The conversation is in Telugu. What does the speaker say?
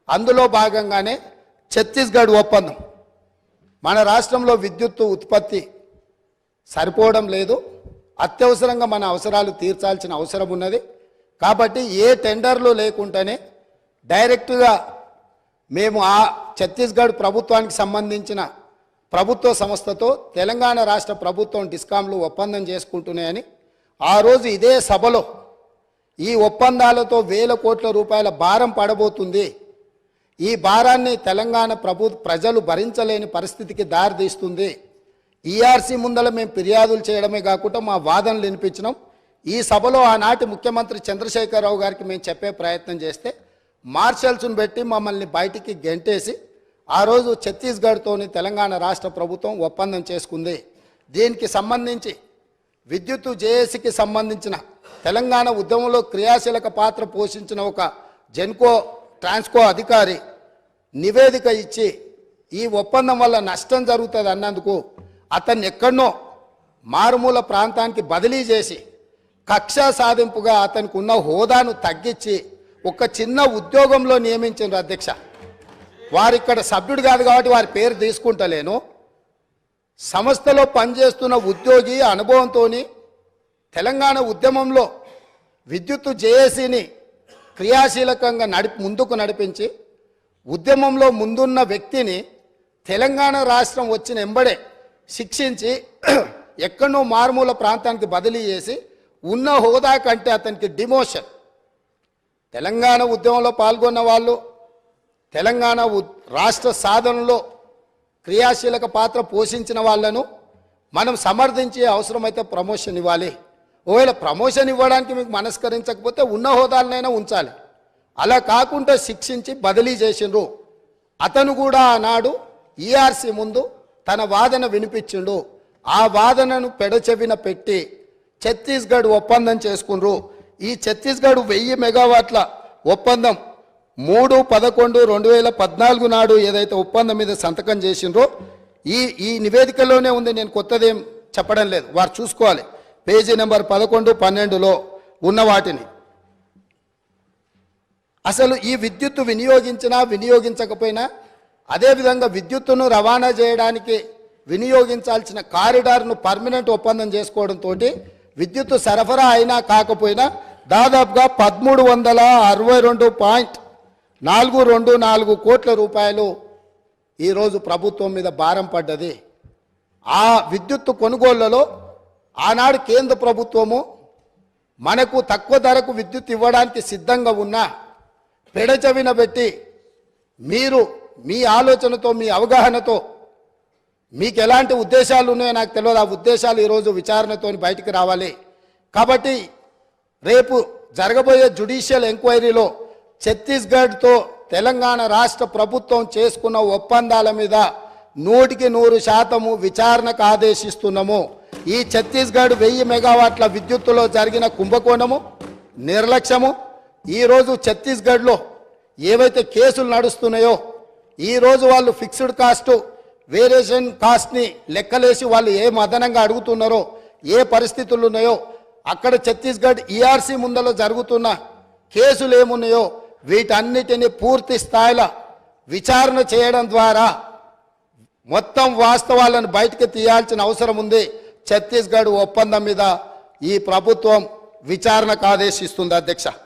అందులో భాగంగానే ఛత్తీస్గఢ్ ఒప్పందం. మన రాష్ట్రంలో విద్యుత్ ఉత్పత్తి సరిపోవడం లేదు, అత్యవసరంగా మన అవసరాలు తీర్చాల్సిన అవసరం ఉన్నది. కాబట్టి ఏ టెండర్లు లేకుండానే డైరెక్ట్గా మేము ఆ ఛత్తీస్గఢ్ ప్రభుత్వానికి సంబంధించిన ప్రభుత్వ సంస్థతో తెలంగాణ రాష్ట్ర ప్రభుత్వం డిస్కామ్లు ఒప్పందం చేసుకుంటున్నాయని ఆ రోజు ఇదే సభలో ఈ ఒప్పందాలతో వేల కోట్ల రూపాయల భారం పడబోతుంది, ఈ భారాన్ని తెలంగాణ ప్రజలు భరించలేని పరిస్థితికి దారితీస్తుంది, ఈఆర్సీ ముందల మేము ఫిర్యాదులు చేయడమే కాకుండా మా వాదనలు వినిపించినాం. ఈ సభలో ఆనాటి ముఖ్యమంత్రి చంద్రశేఖరరావు గారికి మేము చెప్పే ప్రయత్నం చేస్తే మార్షల్స్ను పెట్టి మమ్మల్ని బయటికి గెంటేసి ఆ రోజు ఛత్తీస్గఢ్తోని తెలంగాణ రాష్ట్ర ప్రభుత్వం ఒప్పందం చేసుకుంది. దీనికి సంబంధించి విద్యుత్ జేఏసీకి సంబంధించిన తెలంగాణ ఉద్యమంలో క్రియాశీలక పాత్ర పోషించిన ఒక జెన్కో ట్రాన్స్కో అధికారి నివేదిక ఇచ్చి ఈ ఒప్పందం వల్ల నష్టం జరుగుతుంది అన్నందుకు అతన్ని ఎక్కడనో మారుమూల ప్రాంతానికి బదిలీ చేసి కక్ష సాధింపుగా అతనికి ఉన్న హోదాను తగ్గించి ఒక చిన్న ఉద్యోగంలో నియమించారు అధ్యక్ష. వారిక్కడ సభ్యుడు కాదు కాబట్టి వారి పేరు తీసుకుంటలేను. సంస్థలో పనిచేస్తున్న ఉద్యోగి అనుభవంతో తెలంగాణ ఉద్యమంలో విద్యుత్ జేఏసీని క్రియాశీలకంగా ముందుకు నడిపించి ఉద్యమంలో ముందున్న వ్యక్తిని తెలంగాణ రాష్ట్రం వచ్చిన ఎంబడే శిక్షించి ఎక్కడో మారుమూల ప్రాంతానికి బదిలీ చేసి ఉన్న హోదా కంటే అతనికి డిమోషన్. తెలంగాణ ఉద్యమంలో పాల్గొన్న వాళ్ళు తెలంగాణ రాష్ట్ర సాధనలో క్రియాశీలక పాత్ర పోషించిన వాళ్ళను మనం సమర్థించి అవసరమైతే ప్రమోషన్ ఇవ్వాలి. ఒకవేళ ప్రమోషన్ ఇవ్వడానికి మీకు మనస్కరించకపోతే ఉన్న హోదాలనైనా ఉంచాలి. అలా కాకుండా శిక్షించి బదిలీ చేసిండ్రు. అతను కూడా ఆనాడు ఈఆర్సీ ముందు తన వాదన వినిపించిండు. ఆ వాదనను పెడచెవిన పెట్టి ఛత్తీస్గఢ్ ఒప్పందం చేసుకుండ్రు. ఈ ఛత్తీస్గఢ్ 1000 మెగావాట్ల ఒప్పందం 3/11/2014 నాడు ఏదైతే ఒప్పందం మీద సంతకం చేసిండ్రో ఈ నివేదికలోనే ఉంది, నేను కొత్తదేం చెప్పడం లేదు, వారు చూసుకోవాలి. పేజీ నెంబర్ 11, 12లో ఉన్న వాటిని అసలు ఈ విద్యుత్తు వినియోగించినా వినియోగించకపోయినా అదేవిధంగా విద్యుత్తును రవాణా చేయడానికి వినియోగించాల్సిన కారిడార్ను పర్మనెంట్ ఒప్పందం చేసుకోవడంతో విద్యుత్తు సరఫరా అయినా కాకపోయినా దాదాపుగా 1362.424 కోట్ల రూపాయలు ఈరోజు ప్రభుత్వం మీద భారం పడ్డది. ఆ విద్యుత్తు కొనుగోళ్లలో ఆనాడు కేంద్ర ప్రభుత్వము మనకు తక్కువ ధరకు విద్యుత్ ఇవ్వడానికి సిద్ధంగా ఉన్నా పెడచెవిన పెట్టి మీరు మీ ఆలోచనతో మీ అవగాహనతో మీకు ఎలాంటి ఉద్దేశాలు ఉన్నాయో నాకు తెలియదు, ఆ ఉద్దేశాలు ఈరోజు విచారణతో బయటికి రావాలి. కాబట్టి రేపు జరగబోయే జ్యుడిషియల్ ఎంక్వైరీలో ఛత్తీస్గఢ్తో తెలంగాణ రాష్ట్ర ప్రభుత్వం చేసుకున్న ఒప్పందాల మీద 100% విచారణకు ఆదేశిస్తున్నాము. ఈ ఛత్తీస్గఢ్ 1000 మెగావాట్ల విద్యుత్తులో జరిగిన కుంభకోణము, నిర్లక్ష్యము, ఈరోజు ఛత్తీస్గఢ్లో ఏవైతే కేసులు నడుస్తున్నాయో ఈరోజు వాళ్ళు ఫిక్స్డ్ కాస్ట్ వేరియేషన్ కాస్ట్ని లెక్కలేసి వాళ్ళు ఏ అదనంగా అడుగుతున్నారో ఏ పరిస్థితులు ఉన్నాయో అక్కడ ఛత్తీస్గఢ్ ఈఆర్సీ ముందలో జరుగుతున్న కేసులు ఏమున్నాయో వీటన్నిటిని పూర్తి స్థాయిలో విచారణ చేయడం ద్వారా మొత్తం వాస్తవాలను బయటకు తీయాల్సిన అవసరం ఉంది. ఛత్తీస్గఢ్ ఒప్పందం మీద ఈ ప్రభుత్వం విచారణకు ఆదేశిస్తుంది అధ్యక్ష.